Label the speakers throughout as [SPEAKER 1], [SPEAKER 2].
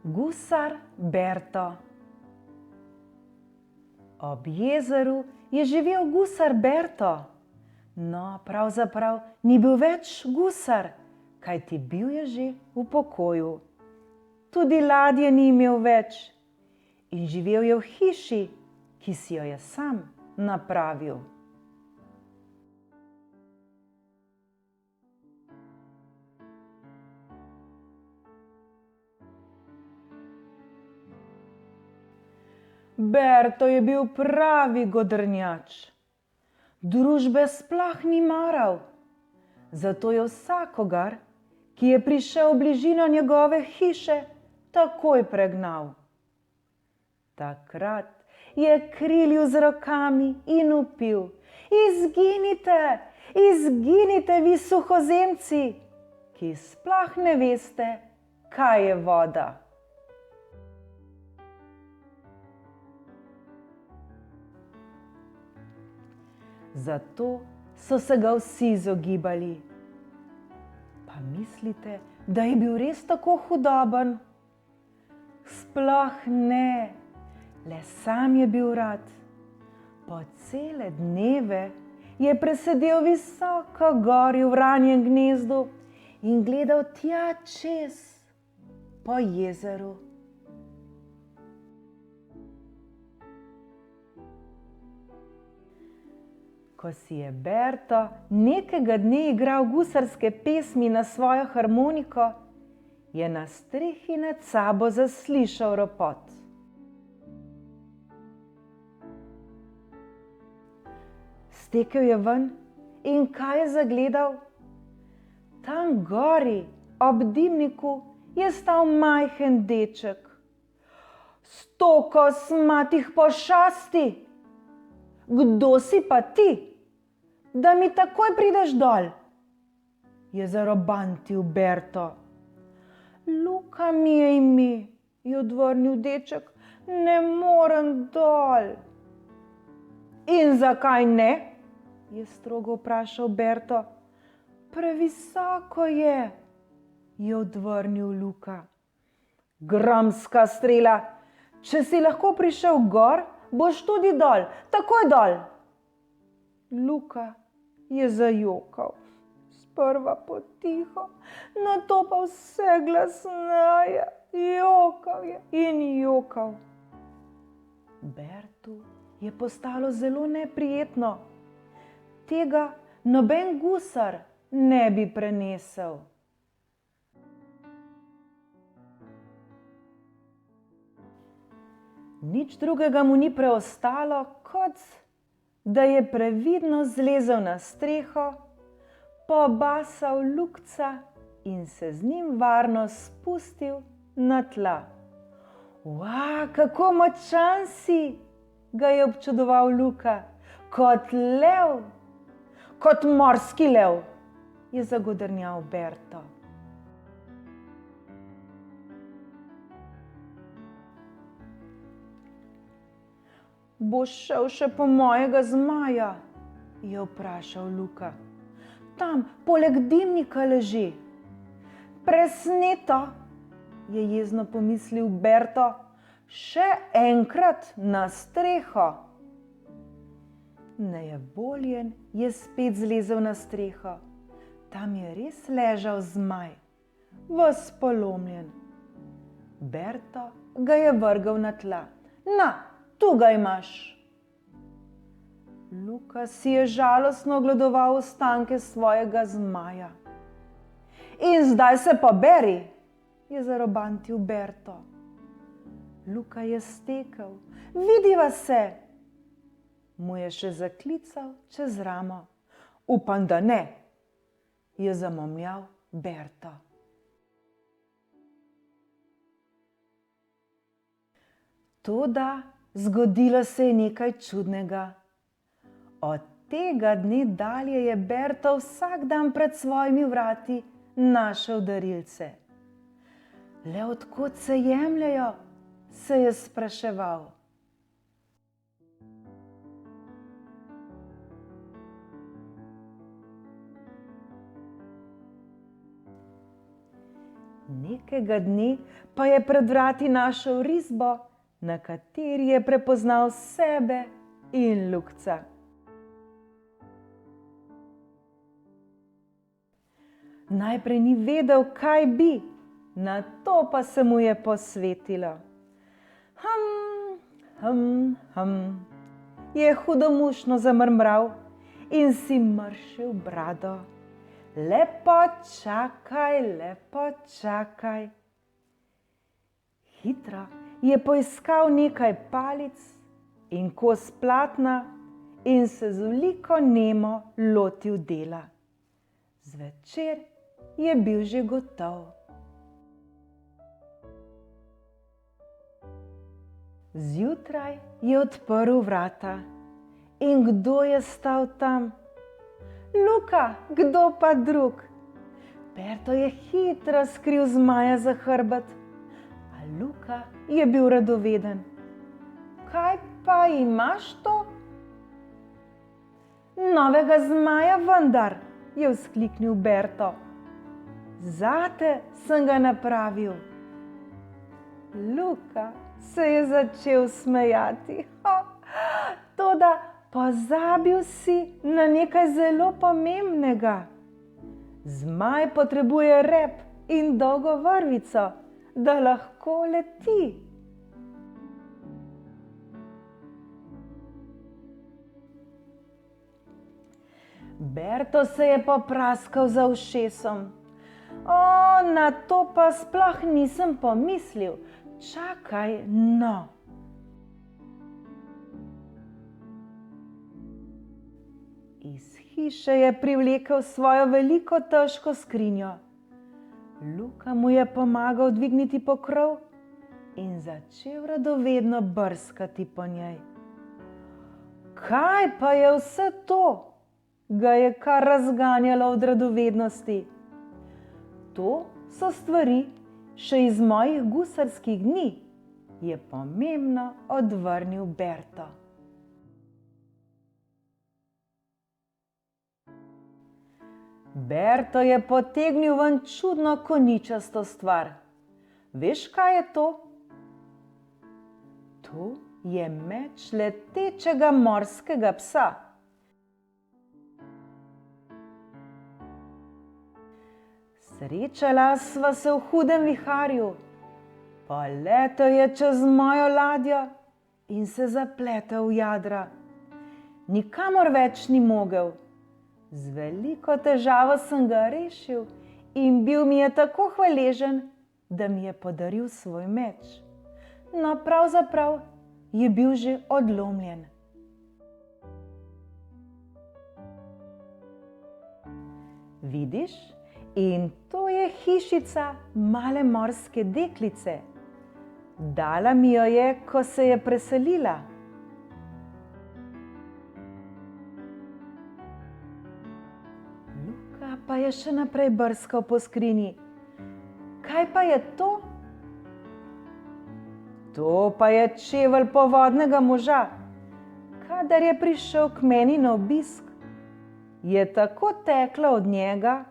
[SPEAKER 1] Gusar Berto. Ob jezeru je živel gusar Berto. No, pravzaprav ni bil več gusar, kajti bil je že v pokoju. Tudi ladje ni imel več in živel je v hiši, ki si jo je sam napravil. Berto je bil pravi godrnjač. Družbe sploh ni maral, zato je vsakogar, ki je prišel v bližino njegove hiše, takoj pregnal. Takrat je krilil z rokami in vpil: "Izginite, izginite, vi suhozemci, ki sploh ne veste, kaj je voda." Zato so se ga vsi izogibali. Pa mislite, da je bil res tako hudoben? Sploh ne, le sam je bil rad. Po cele dneve je presedel visoko gor v vranjem gnezdu in gledal tja čez po jezeru. Ko si je Berto nekega dne igral gusarske pesmi na svojo harmoniko, je na strehi nad sabo zaslišal ropot. Stekel je ven in kaj je zagledal? Tam gori, ob dimniku, je stal majhen deček. "100 kosmatih pošasti! Kdo si pa ti, da mi takoj prideš dol?" je zarobantil Berto. "Luka mi je ime," je odvrnil deček, "ne morem dol." "In zakaj ne?" je strogo vprašal Berto. "Previsoko je," je odvrnil Luka. "Gromska strela, če si lahko prišel gor, boš tudi dol, takoj dol." Luka je zajokal, sprva potiho, nato pa vse glasneje. Jokal je in jokal. Bertu je postalo zelo neprijetno. Tega noben gusar ne bi prenesel. Nič drugega mu ni preostalo, kot da je previdno zlezel na streho, pobasal Lukca in se z njim varno spustil na tla. Kako močan si!" ga je občudoval Luka. "Kot lev, kot morski lev," je zagodrnjal Berto. "Boš šel še po mojega zmaja?" je vprašal Luka. "Tam poleg dimnika leži." "Presneto," je jezno pomislil Berto, "še enkrat na streho." Nejevoljen je spet zlezel na streho. Tam je res ležal zmaj, ves polomljen. Berto ga je vrgel na tla. "Na, tu ga imaš." Luka si je žalostno ogledoval ostanke svojega zmaja. "In zdaj se poberi," je zarobantil Berto. Luka je stekel. "Vidiva se," mu je še zaklical čez ramo. "Upam, da ne," je zamomljal Berto. Toda zgodilo se je nekaj čudnega. Od tega dne dalje je Berto vsak dan pred svojimi vrati našel darilce. Le od kod se jemljejo, se je spraševal. Nekega dne pa je pred vrati našel risbo, na kateri je prepoznal sebe in Lukca. Najprej ni vedel, kaj bi, nato pa se mu je posvetilo. Je hudomušno zamrmral in si mršil brado. Lepo čakaj. Hitro je poiskal nekaj palic in kos platna in se z veliko nemo lotil dela. Zvečer je bil že gotov. Zjutraj je odprl vrata. In kdo je stal tam? Luka, kdo pa drug? Berto je hitro skril zmaja za hrbet, a Luka je bil radoveden. Kaj pa imaš to? Novega zmaja vendar, je vzkliknil Berto. Zate sem ga napravil. Luka se je začel smejati. Toda pozabil si na nekaj zelo pomembnega. Zmaj potrebuje rep in dolgo vrvico, da lahko leti. Berto se je popraskal za ušesom. Na to pa sploh nisem pomislil. Čakaj, no. Iz hiše je privlekel svojo veliko težko skrinjo. Luka mu je pomagal dvigniti pokrov in začel radovedno brskati po njej. Kaj pa je vse to? Ga je kar razganjalo od radovednosti. To so stvari še iz mojih gusarskih dni, je pomembno odvrnil Berto. Berto je potegnil ven čudno koničasto stvar. Veš, kaj je to? To je meč letečega morskega psa. Srečala sva se v hudem viharju. Poletel je čez mojo ladjo in se zapletel v jadra. Nikamor več ni mogel. Z veliko težavo sem ga rešil in bil mi je tako hvaležen, da mi je podaril svoj meč. No, pravzaprav je bil že odlomljen. Vidiš? In to je hišica male morske deklice. Dala mi jo je, ko se je preselila. Luka pa je še naprej brskal po skrinji. Kaj pa je to? To pa je čevelj povodnega moža. Kadar je prišel k meni na obisk, je tako teklo od njega,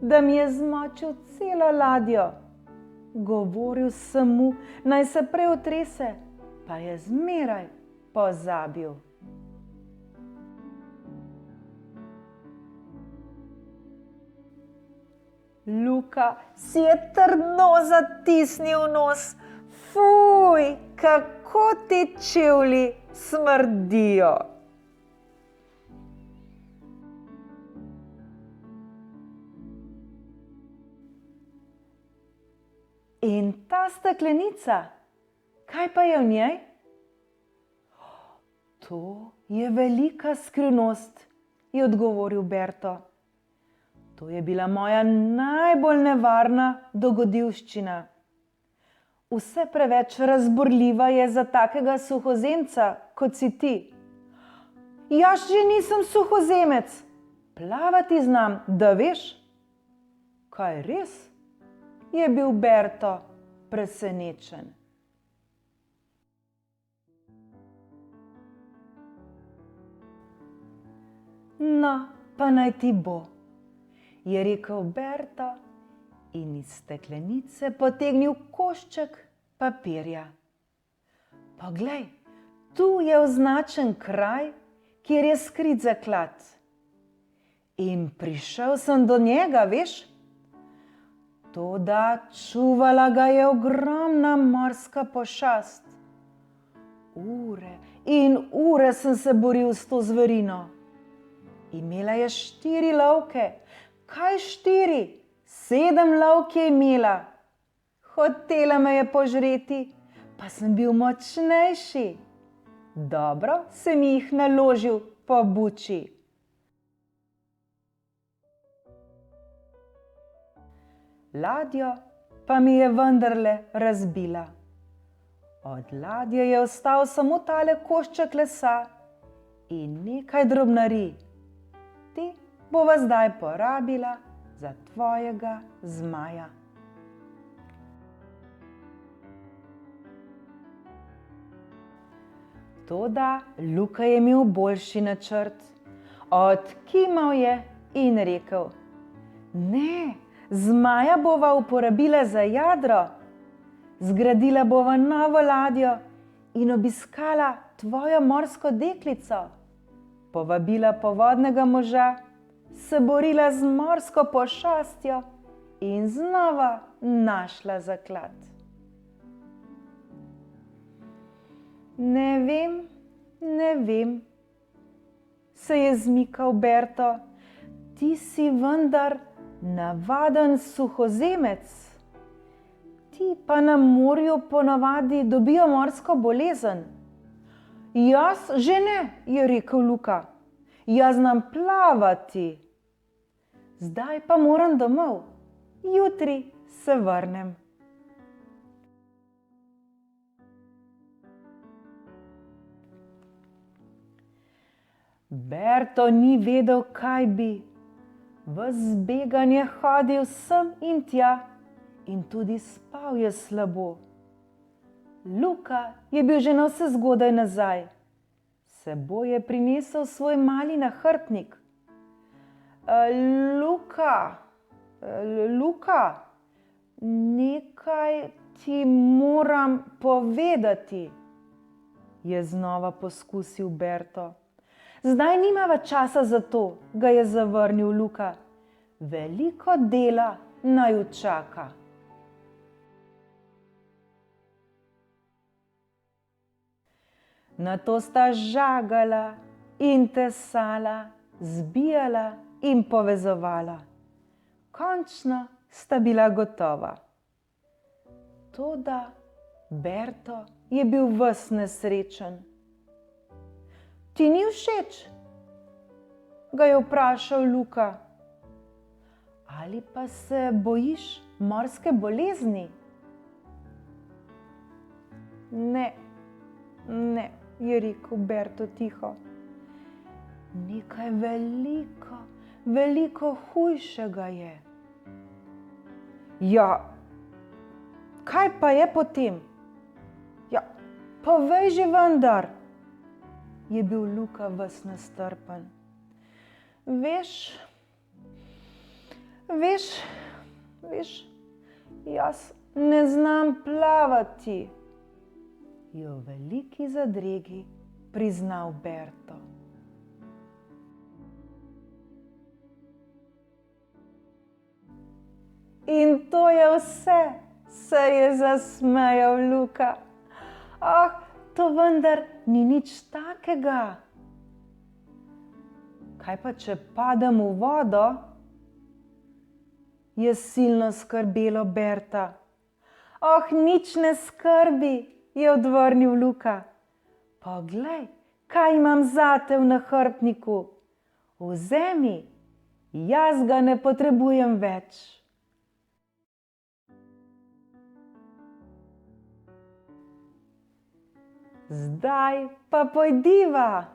[SPEAKER 1] da mi je zmočil celo ladjo. Govoril sem mu, naj se prej otrese, pa je zmeraj pozabil. Luka si je trdno zatisnil nos. Fuj, kako ti čevlji smrdijo. In ta steklenica, kaj pa je v njej? To je velika skrivnost, je odgovoril Berto. To je bila moja najbolj nevarna dogodivščina. Vse preveč razburljiva je za takega suhozemca, kot si ti. Jaz že nisem suhozemec, plavati znam, da veš. Kaj res? Je bil Berto presenečen. No, pa naj ti bo, je rekel Berto in iz steklenice potegnil košček papirja. Poglej, tu je označen kraj, kjer je skrit zaklad. In prišel sem do njega, veš? Toda čuvala ga je ogromna morska pošast. Ure in ure sem se boril s to zverino. Imela je 4 lovke. Kaj 4? 7 lovk je imela. Hotela me je požreti, pa sem bil močnejši. Dobro sem jih naložil po buči. Ladjo pa mi je vendarle razbila. Od ladje je ostal samo tale košček lesa in nekaj drobnarij. Te bova zdaj porabila za tvojega zmaja. Toda Luka je imel boljši načrt. Odkimal je in rekel: Ne, zmaja bova uporabila za jadro. Zgradila bova novo ladjo in obiskala tvojo morsko deklico. Povabila povodnega moža, se borila z morsko pošastjo in znova našla zaklad. Ne vem, se je zmikal Berto, ti si vendar navaden suhozemec. Ti pa na morju ponavadi dobijo morsko bolezen. Jaz že ne, je rekel Luka. Jaz znam plavati. Zdaj pa moram domov. Jutri se vrnem. Berto ni vedel, kaj bi. Ves zbegan je hodil sem in tja in tudi spal je slabo. Luka je bil že navsezgodaj nazaj. S seboj je prinesel svoj mali nahrbtnik. Luka, nekaj ti moram povedati, je znova poskusil Berto. Zdaj nimava časa za to, ga je zavrnil Luka. Veliko dela naju čaka. Nato sta žagala in tesala, zbijala in povezovala. Končno sta bila gotova. Toda Berto je bil ves nesrečen. Ti ni všeč? Ga je vprašal Luka. Ali pa se bojiš morske bolezni? Ne, je rekel Berto tiho. Nekaj veliko hujšega je. Ja, kaj pa je potem? Ja, povej že vendar, je bil Luka ves nestrpen. Veš, jaz ne znam plavati, je v veliki zadregi priznal Berto. In to je vse, se je zasmejal Luka. To vendar ni nič takega. Kaj pa, če padem v vodo? Je silno skrbelo Berta. Nič ne skrbi, je odvrnil Luka. Poglej, kaj imam zate v nahrbtniku. Vzemi, jaz ga ne potrebujem več. Zdaj pa pojdiva.